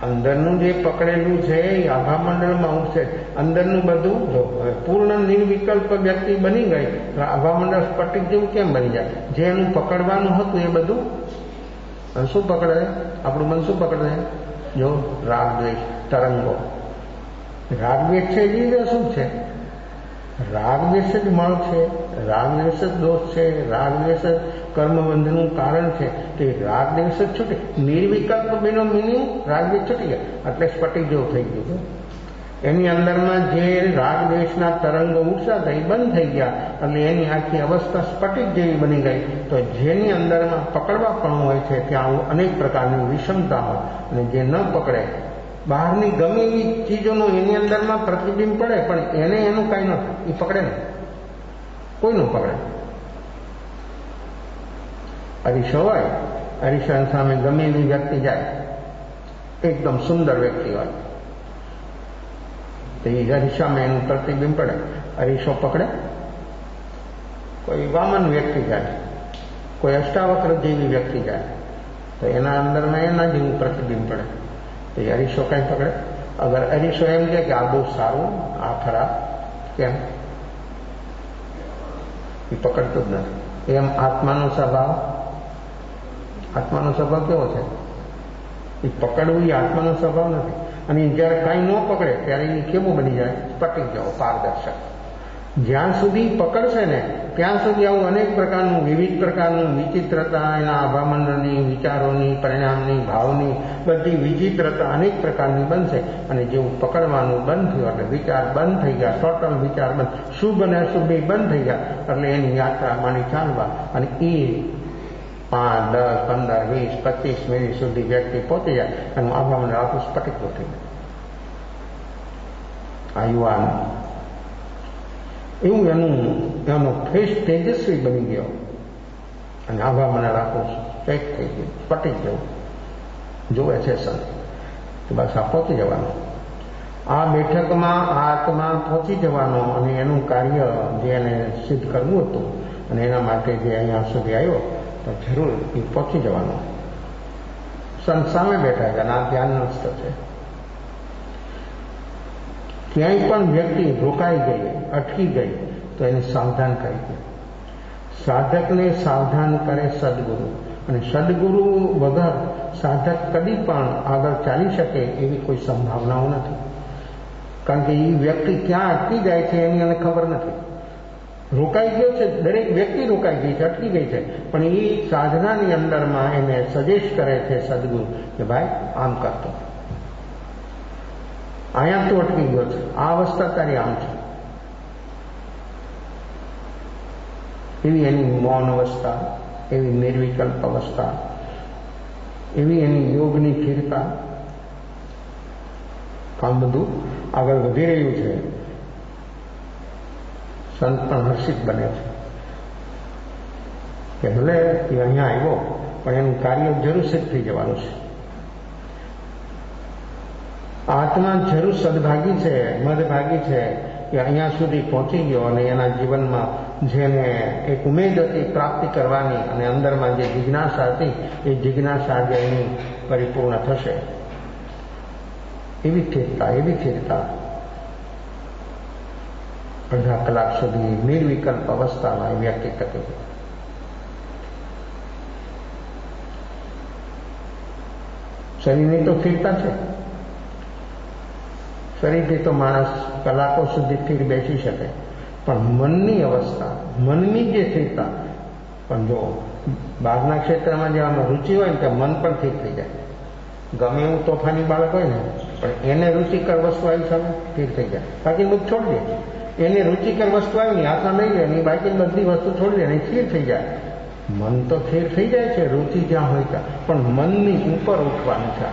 અંદરનું જે પકડેલું છે એ આભામંડળમાં ઉઠશે. અંદરનું બધું જો પૂર્ણ નિર્વિકલ્પ વ્યક્તિ બની ગઈ તો આભામંડળ સ્ફટિક જેવું કેમ બની જાય? જે એનું પકડવાનું હતું એ બધું શું પકડે? આપણું મન શું પકડે? જો રાગ દ્વેષ તરંગો. રાગ દ્વેષ છે એ શું છે? રાગ દ્વેષ જ મળ છે, રાગ દ્વેષ જ દોષ છે, રાગ દ્વેષ જ કર્મબંધનું કારણ છે. તો એ રાગ દ્વેષ જ છૂટે. નિર્વિકલ્પ બેનો મિનિંગ રાગ દ્વેષ છૂટી ગયા એટલે સ્ફટિક જેવું થઈ ગયું. એની અંદરમાં જે રાગ દ્વેષના તરંગો ઉઠતા થઈ બંધ થઈ ગયા એટલે એની આખી અવસ્થા સ્ફટિક જેવી બની ગઈ. તો જેની અંદરમાં પકડવાપણું હોય છે ત્યાં અનેક પ્રકારની વિષમતા હોય અને જે ન પકડે બહારની ગમે એવી ચીજોનું એની અંદરમાં પ્રતિબિંબ પડે પણ એને એનું કાંઈ ન થાય, એ પકડે ને કોઈનું પકડે. અરીસો હોય, અરીસાની સામે ગમે એવી વ્યક્તિ જાય, એકદમ સુંદર વ્યક્તિ હોય તો એ અરીસામાં એનું પ્રતિબિંબ પડે, અરીસો પકડે. કોઈ વામન વ્યક્તિ જાય, કોઈ અષ્ટાવક્ર જેવી વ્યક્તિ જાય તો એના અંદરમાં એના જેવું પ્રતિબિંબ પડે તો એ અરીસો કઈ પકડે? અગર અરીસો એમ કે આ બહુ સારું, આ ખરાબ, કેમ? એ પકડતું જ નથી. એમ આત્માનો સ્વભાવ કેવો છે? એ પકડવું એ આત્માનો સ્વભાવ નથી. અને જ્યારે કાંઈ ન પકડે ત્યારે એ કેવું બની જાય? સ્ફટિક જેવો, પારદર્શક. જ્યાં સુધી પકડશે ને ત્યાં સુધી આવું અનેક પ્રકારનું વિવિધ પ્રકારનું વિચિત્રતા, એના આભામંડળની, વિચારોની, પરિણામની, ભાવની બધી વિચિત્રતા અનેક પ્રકારની બનશે. અને જેવું પકડવાનું બંધ થયું એટલે વિચાર બંધ થઈ ગયા, ટોટલ વિચાર બંધ, શુભ અને અશુભ બંધ થઈ ગયા એટલે એની યાત્રા માની ચાલવા. અને એ 5, 10, 15, 20, 25 મિનિટ સુધી વ્યક્તિ પહોંચી જાય અને આભામંડળ આખું સ્ફટિક થઈ જાય. આ યુવાન એવું એનો ફેસ તેજસ્વી બની ગયો અને આભામંડળ આખું ચેક થઈ ગયું, સ્ફટિક જવું જોવે છે સંત. તો બસ આ પહોંચી જવાનું, આ બેઠકમાં આ આત્મા પહોંચી જવાનો અને એનું કાર્ય જે એને સિદ્ધ કરવું હતું અને એના માટે જે અહીંયા સુધી આવ્યો તો જરૂર એ પહોંચી જવાનું. સંત સામે બેઠા છે અને આ ધ્યાનસ્થ છે. ક્યાંય પણ વ્યક્તિ રોકાઈ ગઈ, અટકી ગઈ તો એને સાવધાન કરી દે. સાધકને સાવધાન કરે સદગુરુ, અને સદગુરુ વગર સાધક કદી પણ આગળ ચાલી શકે એવી કોઈ સંભાવનાઓ નથી. કારણ કે એ વ્યક્તિ ક્યાં અટકી જાય છે એની એને ખબર નથી. રોકાઈ ગયો છે, દરેક વ્યક્તિ રોકાઈ ગઈ છે, અટકી ગઈ છે, પણ એ સાધનાની અંદરમાં એને સજેસ્ટ કરે છે સદગુરુ કે ભાઈ આમ કરતો, અહીંયા તું અટકી ગયો છે, આ અવસ્થા તારી આમ છે. એવી એની મૌન અવસ્થા, એવી નિર્વિકલ્પ અવસ્થા, એવી એની યોગની સ્થિરતા, કામ બધું આગળ વધી રહ્યું છે. સંત પણ હર્ષિત બને છે કે ભલે એ અહીંયા આવ્યો પણ એનું કાર્ય જરૂર સિદ્ધ થઈ જવાનું છે. આત્મા જરૂર સદભાગી છે, મદભાગી છે કે અહીંયા સુધી પહોંચી ગયો અને એના જીવનમાં જેને એક ઉમેદ હતી પ્રાપ્તિ કરવાની અને અંદરમાં જે જિજ્ઞાસા હતી એ જિજ્ઞાસા આજે એની પરિપૂર્ણ થશે. એવી સ્થિરતા અડધા કલાક સુધી નિર્વિકલ્પ અવસ્થામાં એ વ્યક્તિ ટકે છે. શરીરની તો સ્થિરતા છે, શરીરથી તો માણસ કલાકો સુધી સ્થિર બેસી શકે, પણ મનની અવસ્થા, મનની જે સ્થિરતા, પણ જો બહારના ક્ષેત્રમાં જે આમાં રુચિ હોય ને ત્યાં મન પણ ઠીક થઈ જાય. ગમે એવું તોફાની બાળક હોય ને પણ એને રુચિકર વસ્તુ આવી સામે સ્થિર થઈ જાય, બાકી બધું છોડી દે. એને રુચિકર વસ્તુ આવી ને હાથમાં લઈ લે ને બાકી બધી વસ્તુ છોડી દે ને સ્થિર થઈ જાય. મન તો સ્થિર થઈ જાય છે રુચિ જ્યાં હોય ત્યાં, પણ મનની ઉપર ઉઠવાનું છે.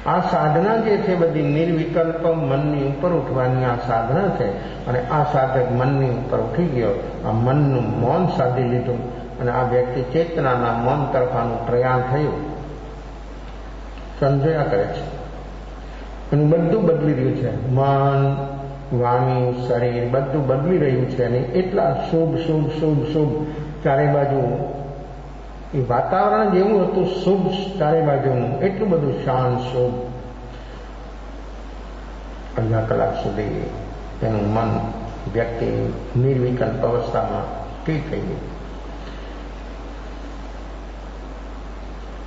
આ સાધના જે છે બધી નિર્વિકલ્પ મનની ઉપર ઉઠવાની આ સાધના છે. અને આ સાધક મનની ઉપર ઉઠી ગયો, આ મનનું મૌન સાધી લીધું અને આ વ્યક્તિ ચેતનાના મૌન તરફનું પ્રયાણ થયું. સંજોયા કરે છે, એનું બધું બદલી રહ્યું છે. મન, વાણી, શરીર બધું બદલી રહ્યું છે. અને એટલા શુભ શુભ શુભ શુભ ચારે બાજુ એ વાતાવરણ જેવું હતું, શુભ ચારે બાજુનું, એટલું બધું શાંત શુભ. અડધા કલાક સુધી એનું મન વ્યક્તિ નિર્વિકલ્પ અવસ્થામાં ઠીક થઈ ગયું.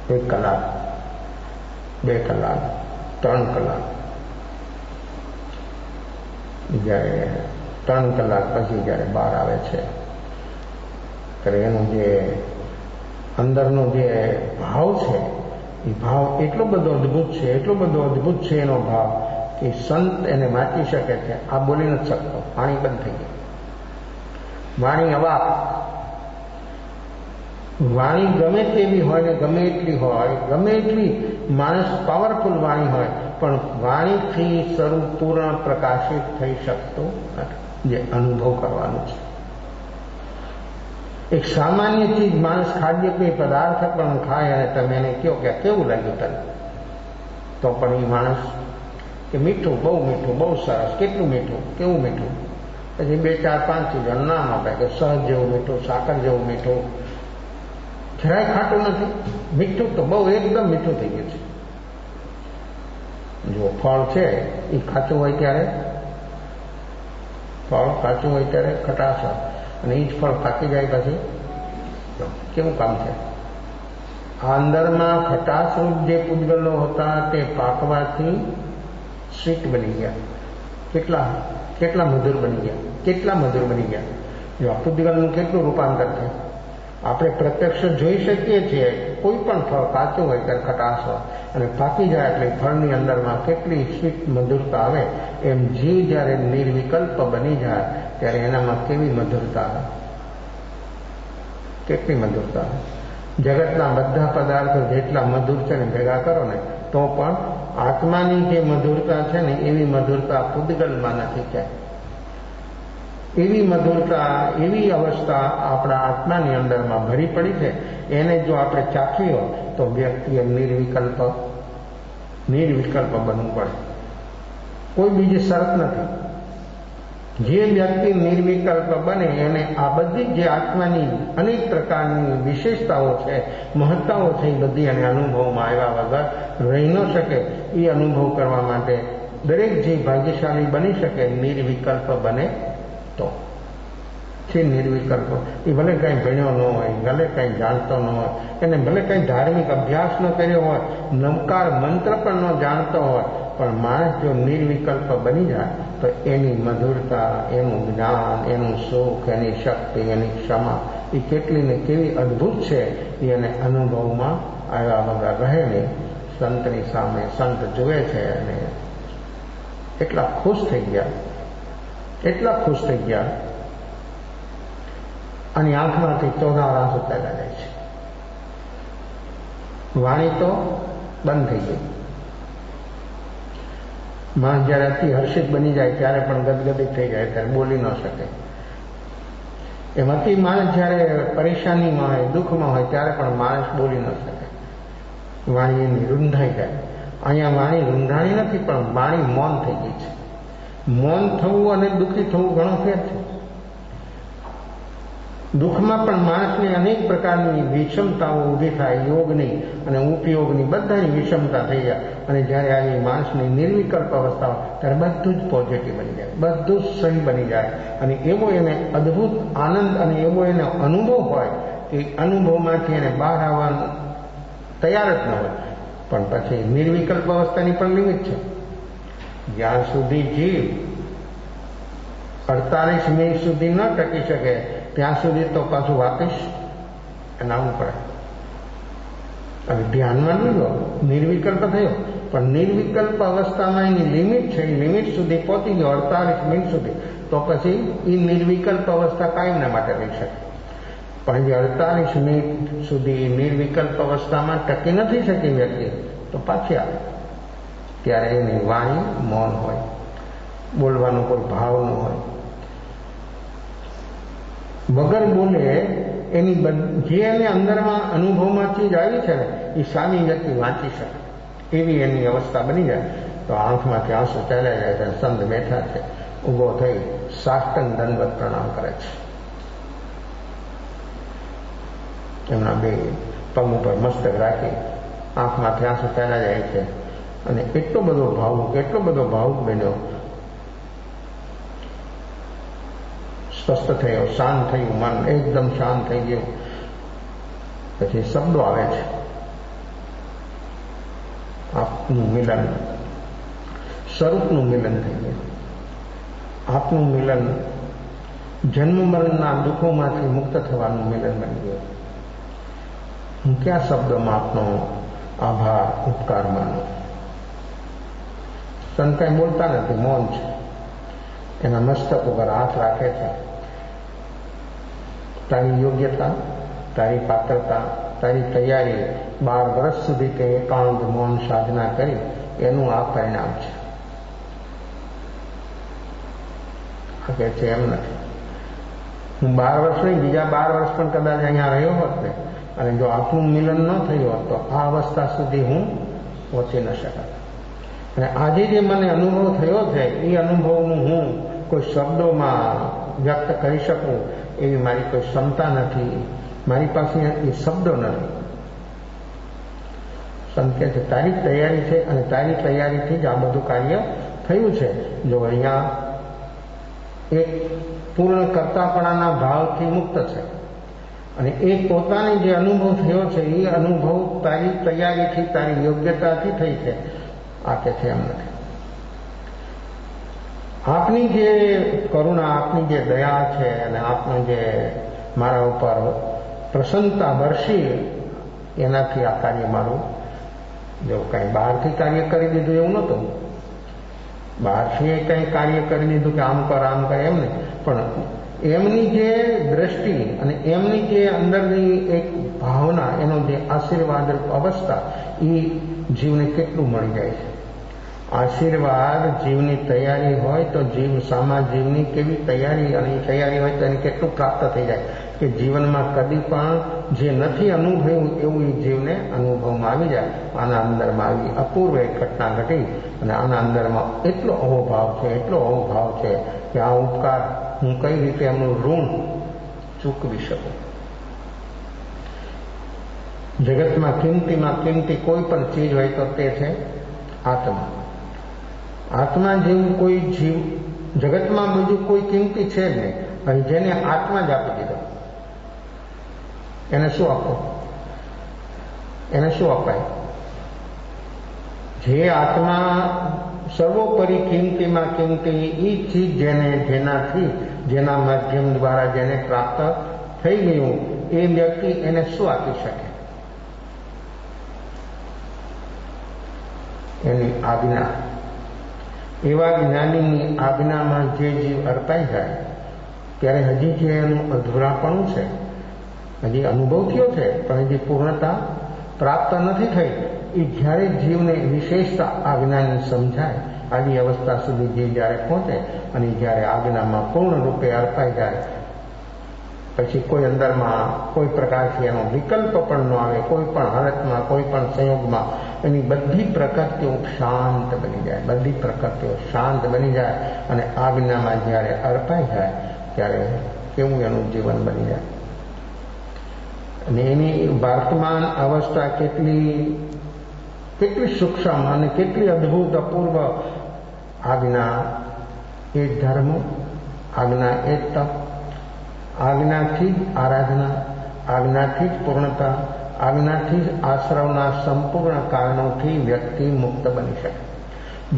1 કલાક, 2 કલાક, 3 કલાક. જ્યારે 3 કલાક પછી જ્યારે બહાર આવે છે ત્યારે એનું જે અંદરનો જે ભાવ છે એ ભાવ એટલો બધો અદભુત છે, એટલો બધો અદભુત છે એનો ભાવ કે સંત એને વાંચી શકે છે. આ બોલી નથી શકતો, વાણી બંધ થઈ ગઈ, વાણી અવાક. વાણી ગમે તેવી હોય ને ગમે એટલી હોય, ગમે એટલી માણસ પાવરફુલ વાણી હોય, પણ વાણીથી સ્વરૂપ પૂર્ણ પ્રકાશિત થઈ શકતું નથી, જે અનુભવ કરવાનું છે. એક સામાન્ય ચીજ માણસ ખાદ્ય કોઈ પદાર્થ પણ ખાય અને તમે એને કહો કે કેવું લાગ્યું તને, તો પણ એ માણસ કે મીઠું, બહુ સરસ, કેટલું મીઠું, કેવું મીઠું, પછી 2, 4, 5 ચીજો નામ આપે કે સહજ જેવું મીઠું, સાકર જેવું મીઠું, જરાય ખાટું નથી, મીઠું તો બહુ એકદમ મીઠું થઈ ગયું છે. જો ફળ છે એ ખાચું હોય ત્યારે, ફળ કાચું હોય ત્યારે ખટાશ હોય, અને એ જ ફળ પાકી જાય પછી કેવું કામ છે. આ અંદરમાં ખટાશરૂપ જે પૂતગલો હતા તે પાકવાથી સ્વીટ બની ગયા, કેટલા મધુર બની ગયા, કેટલા મધુર બની ગયા. જો આ પૂતગલનું કેટલું રૂપાંતર થાય. આપણે પ્રત્યક્ષ જોઈ શકીએ છીએ, કોઈ પણ ફળ કાચું હોય ત્યારે ખટાશ હોય, અને પાકી જાય એટલે ફળની અંદરમાં કેટલી સ્વીટ મધુરતા આવે. એમ જીવ જ્યારે નિર્વિકલ્પ બની જાય ત્યારે એનામાં કેવી મધુરતા આવે, કેટલી મધુરતા આવે. જગતના બધા પદાર્થો જેટલા મધુર છે ને ભેગા કરો ને તો પણ આત્માની જે મધુરતા છે ને એવી મધુરતા પૂતગલમાં નથી ક્યાંય. એવી મધુરતા, એવી અવસ્થા આપણા આત્માની અંદરમાં ભરી પડી છે. એને જો આપણે ચાખવી હોય તો વ્યક્તિએ નિર્વિકલ્પ બનવું પડે, કોઈ બીજી શરત નથી. જે વ્યક્તિ નિર્વિકલ્પ બને એને આ બધી જે આત્માની અનેક પ્રકારની વિશેષતાઓ છે, મહત્તાઓ છે, એ બધી એને અનુભવમાં આવ્યા વગર રહી ન શકે. એ અનુભવ કરવા માટે દરેક જીવ ભાગ્યશાળી બની શકે, નિર્વિકલ્પ બને તો. છે નિર્વિકલ્પ. એ ભલે કંઈ ભણ્યો ન હોય, ભલે કંઈ જાણતો ન હોય, એને ભલે કંઈ ધાર્મિક અભ્યાસ ન કર્યો હોય, નમકાર મંત્ર પણ ન જાણતો હોય, પણ માણસ જો નિર્વિકલ્પ બની જાય તો એની મધુરતા, એનું જ્ઞાન, એનું સુખ, એની શક્તિ, એની ક્ષમા એ કેટલી ને કેવી અદ્ભુત છે એ એને અનુભવમાં આવ્યા વગર રહે નહીં. સંતની સામે સંત જુએ છે અને એટલા ખુશ થઈ ગયા, અને આંખમાંથી ચોધાર આંસુ ચાલ્યા જાય છે. વાણી તો બંધ થઈ ગઈ. માણસ જ્યારે અતિ હર્ષિત બની જાય ત્યારે પણ ગદગદિત થઈ જાય, ત્યારે બોલી ન શકે. એમાંથી માણસ જ્યારે પરેશાનીમાં હોય, દુઃખમાં હોય ત્યારે પણ માણસ બોલી ન શકે. વાણી એની રૂંધાઈ જાય. અહીંયા વાણી રૂંધાણી નથી, પણ વાણી મૌન થઈ ગઈ છે. મૌન થવું અને દુઃખી થવું ઘણો ફેર છે. દુઃખમાં પણ માણસને અનેક પ્રકારની વિષમતાઓ ઊભી થાય, યોગની અને ઉપયોગની બધાની વિષમતા થઈ જાય. અને જ્યારે આવી માણસની નિર્વિકલ્પ અવસ્થા ત્યારે બધું જ પોઝિટિવ બની જાય, બધું જ સહી બની જાય. અને એવો એને અદ્ભુત આનંદ અને એવો એનો અનુભવ હોય કે અનુભવમાંથી એને બહાર આવવાનું તૈયાર જ ન હોય. પણ પછી નિર્વિકલ્પ અવસ્થાની પણ લિમિટ છે. જ્યાં સુધી જીવ 48 મિનિટ સુધી ન ટકી શકે ત્યાં સુધી તો પાછું વાપસ આવવું પડે. અને ધ્યાનમાં લઈ લો, નિર્વિકલ્પ થયો, પણ નિર્વિકલ્પ અવસ્થામાં એની લિમિટ છે. એ લિમિટ સુધી પહોંચી ગયો 48 મિનિટ સુધી, તો પછી એ નિર્વિકલ્પ અવસ્થા કાયમના માટે રહી શકે. પણ જે 48 મિનિટ સુધી નિર્વિકલ્પ અવસ્થામાં ટકી નથી શકી વ્યક્તિ, તો પાછી આવે ત્યારે એની વાણી મૌન હોય, બોલવાનો કોઈ ભાવ ન હોય. વગર બોલે એની જે એને અંદરમાં અનુભવમાં ચીજ આવી છે ને એ સામી વ્યક્તિ વાંચી શકે, એવી એની અવસ્થા બની જાય. તો આંખમાંથી આંસુ ચાલ્યા જાય છે. સંત બેઠા છે, ઊભો થઈ સાષ્ટાંગ દંડવત પ્રણામ કરે છે. એમના બે પગ ઉપર મસ્તક રાખી આંખમાંથી આંસુ ચાલ્યા જાય છે. અને એટલો બધો ભાવુક બન્યો, સ્વસ્થ થયો, શાંત થયું, મન એકદમ શાંત થઈ ગયું. પછી શબ્દો આવે છે, આપનું મિલન, સ્વરૂપનું મિલન થઈ ગયું. આપનું મિલન જન્મ મરણના દુઃખોમાંથી મુક્ત થવાનું મિલન બની ગયું. હું ક્યાં શબ્દોમાં આપનો આભાર ઉપકાર માનું. સંત કંઈ બોલતા નથી, મૌન છે. એના મસ્તક ઉપર હાથ રાખે છે. તારી યોગ્યતા, તારી પાત્રતા, તારી તૈયારી 12 વર્ષ સુધી તે એકાંત મૌન સાધના કરી એનું આ પરિણામ છે. કે છે એમ નથી. હું 12 વર્ષ નહીં, બીજા 12 વર્ષ પણ કદાચ અહીંયા રહ્યો હોત ને, અને જો આપણું મિલન ન થયું હોત તો આ અવસ્થા સુધી હું પહોંચી ન શકત. અને આજે જે મને અનુભવ થયો છે એ અનુભવનું હું કોઈ શબ્દોમાં વ્યક્ત કરી શકું એવી મારી કોઈ ક્ષમતા નથી, મારી પાસે એ શબ્દો નથી. સંત કહે છે તારી તૈયારી છે અને તારી તૈયારીથી જ આ બધું કાર્ય થયું છે. જો અહીંયા એક પૂર્ણ કર્તાપણાના ભાવથી મુક્ત છે અને એક પોતાને જે અનુભવ થયો છે એ અનુભવ તારી તૈયારીથી, તારી યોગ્યતાથી થઈ છે. આ કે છે એમ નથી. આપની જે કરુણા, આપની જે દયા છે અને આપનો જે મારા ઉપર પ્રસન્નતા વરસી એનાથી આ કાર્ય મારું, જો કંઈ બહારથી કાર્ય કરી દીધું એવું નહોતું. બહારથી કંઈ કાર્ય કરી દીધું કે આમ કર એમ નહીં, પણ એમની જે દ્રષ્ટિ અને એમની જે અંદરની એક ભાવના, એનો જે આશીર્વાદ અવસ્થા એ જીવને કેટલું મળી જાય છે. આશીર્વાદ જીવની તૈયારી હોય તો જીવ સામા જીવની કેવી તૈયારી, અને એ તૈયારી હોય તો એને કેટલું પ્રાપ્ત થઈ જાય કે જીવનમાં કદી પણ જે નથી અનુભવ્યું એવું એ જીવને અનુભવમાં આવી જાય. આના અંદરમાં આવી અપૂર્વ એક ઘટના ઘટી અને આના અંદરમાં એટલો અહોભાવ છે, એટલો અહોભાવ છે કે આ ઉપકાર હું કઈ રીતે એમનું ઋણ ચૂકવી શકું. જગતમાં કિંમતી કોઈ પણ ચીજ હોય તો તે છે આત્મા. આત્મા જેવું કોઈ જીવ જગતમાં બીજું કોઈ કિંમતી છે જ નહીં. અને જેને આત્મા જ આપી દીધો એને શું આપો? એને શું અપાય? જે આત્મા સર્વોપરી કિંમતીમાં કિંમતી એ ચીજ જેનાથી, જેના માધ્યમ દ્વારા જેને પ્રાપ્ત થઈ ગયું એ વ્યક્તિ એને શું આપી શકે? એની આજ્ઞા. એવા જ્ઞાનીની આજ્ઞામાં જે જીવ અર્પાઈ જાય ત્યારે હજી જે એનું અધૂરાપણું છે, હજી અનુભવ થયો છે પણ હજી પૂર્ણતા પ્રાપ્ત નથી થઈ. એ જ્યારે જીવને વિશેષતા આજ્ઞાની સમજાય, આવી અવસ્થા સુધી જે જ્યારે પહોંચે અને જ્યારે આજ્ઞામાં પૂર્ણ રૂપે અર્પાઈ જાય પછી કોઈ અંદરમાં કોઈ પ્રકારથી એનો વિકલ્પ પણ ન આવે. કોઈ પણ હાલતમાં, કોઈ પણ સંયોગમાં એની બધી પ્રકૃતિઓ શાંત બની જાય, બધી પ્રકૃતિઓ શાંત બની જાય અને આજ્ઞામાં જ્યારે અર્પાઈ જાય ત્યારે કેવું એનું જીવન બની જાય. અને એની વર્તમાન અવસ્થા કેટલી સૂક્ષ્મ અને કેટલી અદ્ભુત અપૂર્વ. આજ્ઞા એ ધર્મ, આજ્ઞા એ તપ, આજ્ઞાથી જ આરાધના, આજ્ઞાથી જ પૂર્ણતા, આજ્ઞાથી જ આશ્રવના સંપૂર્ણ કારણોથી વ્યક્તિ મુક્ત બની શકે.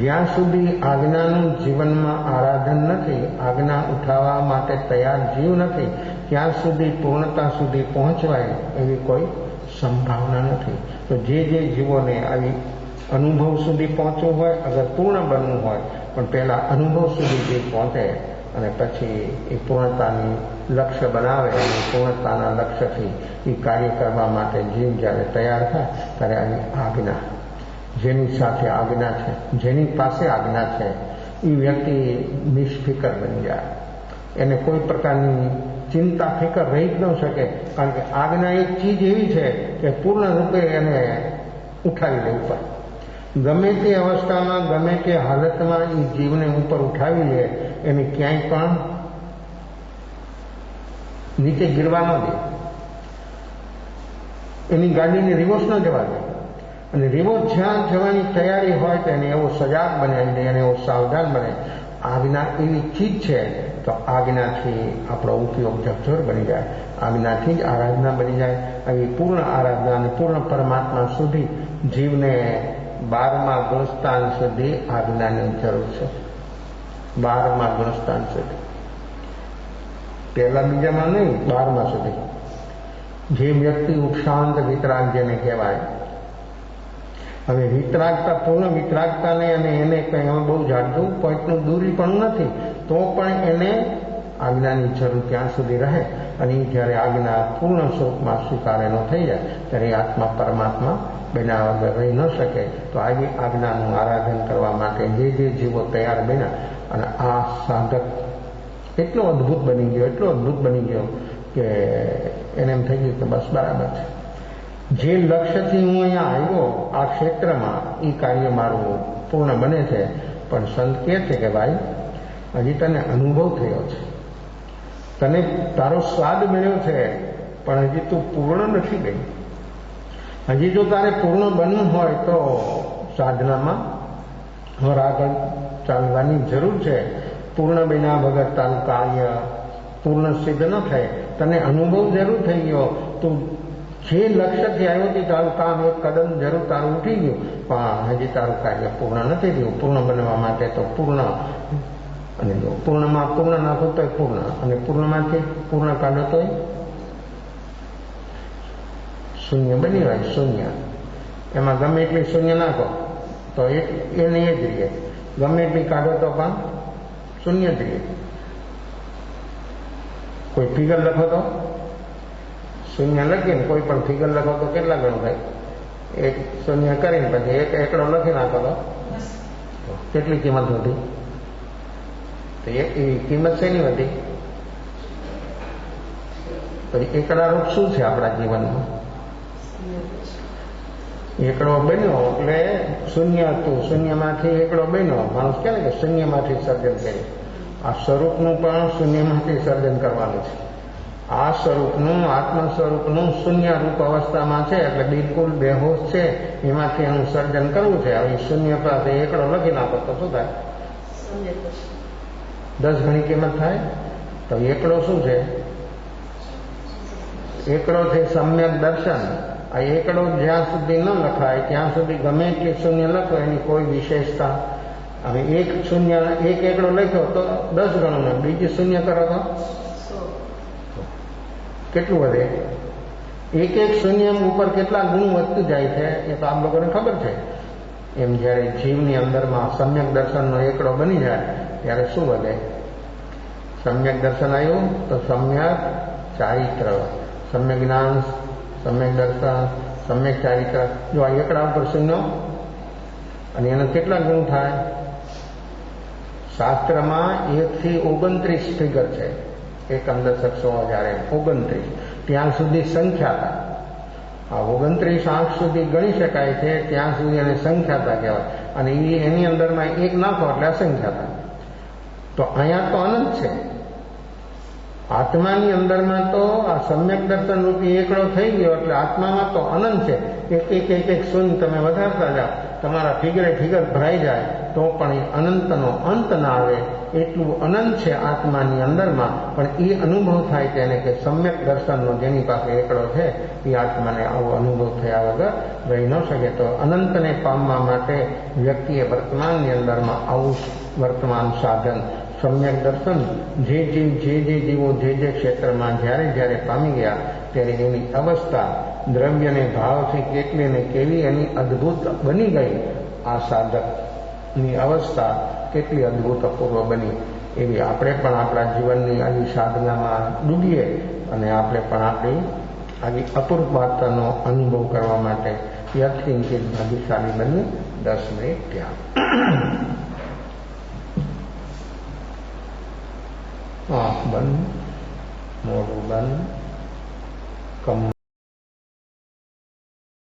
જ્યાં સુધી આજ્ઞાનું જીવનમાં આરાધન નથી, આજ્ઞા ઉઠાવવા માટે તૈયાર જીવ નથી, ત્યાં સુધી પૂર્ણતા સુધી પહોંચવાય એવી કોઈ સંભાવના નથી. તો જે જીવોને આવી અનુભવ સુધી પહોંચવું હોય, અગર પૂર્ણ બનવું હોય, પણ પહેલા અનુભવ સુધી જે પહોંચે અને પછી એ પૂર્ણતાની લક્ષ્ય બનાવે અને પૂર્ણતાના લક્ષ્યથી એ કાર્ય કરવા માટે જીવ જ્યારે તૈયાર થાય ત્યારે આવી આજ્ઞા, જેની સાથે આજ્ઞા છે, જેની પાસે આજ્ઞા છે એ વ્યક્તિ નિષ્ફિકર બની જાય. એને કોઈ પ્રકારની ચિંતા ફિકર રહી જ ન શકે, કારણ કે આજ્ઞા એક ચીજ એવી છે કે પૂર્ણ રૂપે એને ઉઠાવી લેવું પડે. ગમે તે અવસ્થામાં, ગમે તે હાલતમાં એ જીવને ઉપર ઉઠાવી લે, એને ક્યાંય પણ નીચે ગીરવા ન દે. એની ગાડીને રિવર્સ ન જવા દે. અને રિવર્સ જ્યાં જવાની તૈયારી હોય તો એને એવો સજાગ બનાવી દે, એને એવો સાવધાન બને. આજ્ઞા એવી ચીજ છે તો આજ્ઞાથી આપણો ઉપયોગ ઝકઝોર બની જાય, આજ્ઞાથી જ આરાધના બની જાય. આવી પૂર્ણ આરાધના અને પૂર્ણ પરમાત્મા સુધી જીવને 12મા ગુણસ્થાન સુધી આજ્ઞાની જરૂર છે. 12મા ગુણસ્થાન સુધી, પહેલા બીજામાં નહીં, 12મા સુધી. જે વ્યક્તિ ઉપશાંત વિતરાગ જેને કહેવાય. હવે વિતરાગતા, પૂર્ણ વિતરાગતા નહીં, અને એને કંઈ હવે બહુ જાડું પોઈન્ટનું દૂરી પણ નથી, તો પણ એને આજ્ઞાની જરૂર ત્યાં સુધી રહે. અને જ્યારે આજ્ઞા પૂર્ણ સ્વરૂપમાં સ્વીકારેલો થઈ જાય ત્યારે આત્મા પરમાત્મા બન્યા વગર રહી ન શકે. તો આવી આજ્ઞાનું આરાધન કરવા માટે જે જીવો તૈયાર બન્યા, અને આ સાધક એટલો અદ્ભુત બની ગયો કે એને એમ થઈ ગયું કે બસ બરાબર છે, જે લક્ષ્યથી હું અહીંયા આવ્યો આ ક્ષેત્રમાં એ કાર્ય મારું પૂર્ણ બને છે. પણ સંત કહે છે કે ભાઈ, હજી તને અનુભવ થયો છે, તને તારો સ્વાદ મળ્યો છે, પણ હજી તું પૂર્ણ નથી ગઈ. હજી જો તારે પૂર્ણ બનવું હોય તો સાધનામાં હવે આગળ ચાલવાની જરૂર છે. પૂર્ણ બન્યા વગર તારું કાર્ય પૂર્ણ સિદ્ધ ન થાય. તને અનુભવ જરૂર થઈ ગયો, તું જે લક્ષ્યથી આવ્યો તે તારું કામ એક કદમ જરૂર તારું ઉઠી ગયું, પણ હજી તારું કાર્ય પૂર્ણ નથી થયું. પૂર્ણ બનવા માટે તો પૂર્ણ, અને જો પૂર્ણમાં પૂર્ણ નાખો તો પૂર્ણ, અને પૂર્ણમાંથી પૂર્ણ કાઢો તો શૂન્ય બની હોય. શૂન્ય એમાં ગમે એટલી શૂન્ય નાખો તો એને એ જ રહે, ગમે એટલી કાઢો તો પણ શૂન્ય જ રહે. કોઈ ફિગર લખો તો શૂન્ય લખીએ ને, કોઈ પણ ફિગર લખો તો કેટલા ગણું થાય? એક શૂન્ય કરીને પછી એક એકડો લખી નાખો તો કેટલી કિંમત વધી? તો એ કિંમત શેની વધી? પછી એકડા રૂપ શું છે આપણા જીવનમાં? એકડો બન્યો એટલે શૂન્ય હતું, શૂન્યમાંથી એકડો બન્યો. માણસ કહે ને કે શૂન્યમાંથી સર્જન કર્યું. આ સ્વરૂપનું પણ શૂન્યમાંથી સર્જન કરવાનું છે. આ સ્વરૂપનું, આત્મ સ્વરૂપનું શૂન્ય રૂપ અવસ્થામાં છે, એટલે બિલકુલ બેહોશ છે, એમાંથી એનું સર્જન કરવું છે. હવે શૂન્ય પાસે એકડો લખી નાખો તો શું થાય? 10 ગણી કિંમત થાય. તો એકડો શું છે? એકડો છે સમ્યક દર્શન. આ એકડો જ્યાં સુધી ન લખાય ત્યાં સુધી ગમે એટલી શૂન્ય લખો એની કોઈ વિશેષતા. હવે એક એકડો લખ્યો તો 10 ગણો ને બીજી શૂન્ય કરો તો કેટલું વધે? એક શૂન્ય ઉપર કેટલા ગુણ વધતું જાય છે એ તો આપ લોકોને ખબર છે. એમ જ્યારે જીવની અંદરમાં સમ્યક દર્શનનો એકડો બની જાય ત્યારે શું વધે? સમ્યક દર્શન આવ્યું તો સમ્યક ચારિત્ર, સમ્યક જ્ઞાન, સમ્યક દર્શન, સમ્યક ચારિત્ર. જો આ એકડા ઉપર શૂન્ય, અને એના કેટલા ગુણ થાય? શાસ્ત્રમાં 1 થી 29 ફિગર છે. 1 દશક 100 29 ત્યાં સુધી સંખ્યાતા. આ 29 આંખ સુધી ગણી શકાય છે, ત્યાં સુધી એને સંખ્યાતા કહેવાય. અને એની અંદરમાં 1 નાખો એટલે અસંખ્યાતા. તો અહીંયા તો અનંત છે. આત્માની અંદરમાં તો આ સમ્યક દર્શન રૂપી એકડો થઈ ગયો એટલે આત્મામાં તો અનંત છે. એક શૂન્ય તમે વધારતા જાઓ, તમારા ફિગરે ફિગર ભરાઈ જાય તો પણ એ અનંતનો અંત ના આવે એટલું અનંત છે આત્માની અંદરમાં. પણ એ અનુભવ થાય તેને કે સમ્યક દર્શનનો જેની પાસે એકડો છે એ આત્માને આવો અનુભવ થયા વગર રહી ન શકે. તો અનંતને પામવા માટે વ્યક્તિએ વર્તમાનની અંદરમાં આવું વર્તમાન સાધન સમ્યક દર્શન જે જીવો જે ક્ષેત્રમાં જ્યારે પામી ગયા ત્યારે એની અવસ્થા દ્રવ્યને ભાવથી કેટલી ને કેવી એની અદ્ભુત બની ગઈ. આ સાધકની અવસ્થા કેટલી અદ્ભુત અપૂર્વ બની એવી આપણે પણ આપણા જીવનની આવી સાધનામાં ડૂબીએ અને આપણે પણ આપણી આવી અપૂર્વતાનો અનુભવ કરવા માટે યથિંચિત ભાગ્યશાળી બની. 10 મિનિટ ત્યાં આંખ બંધ, મોઢું બંધ, કમ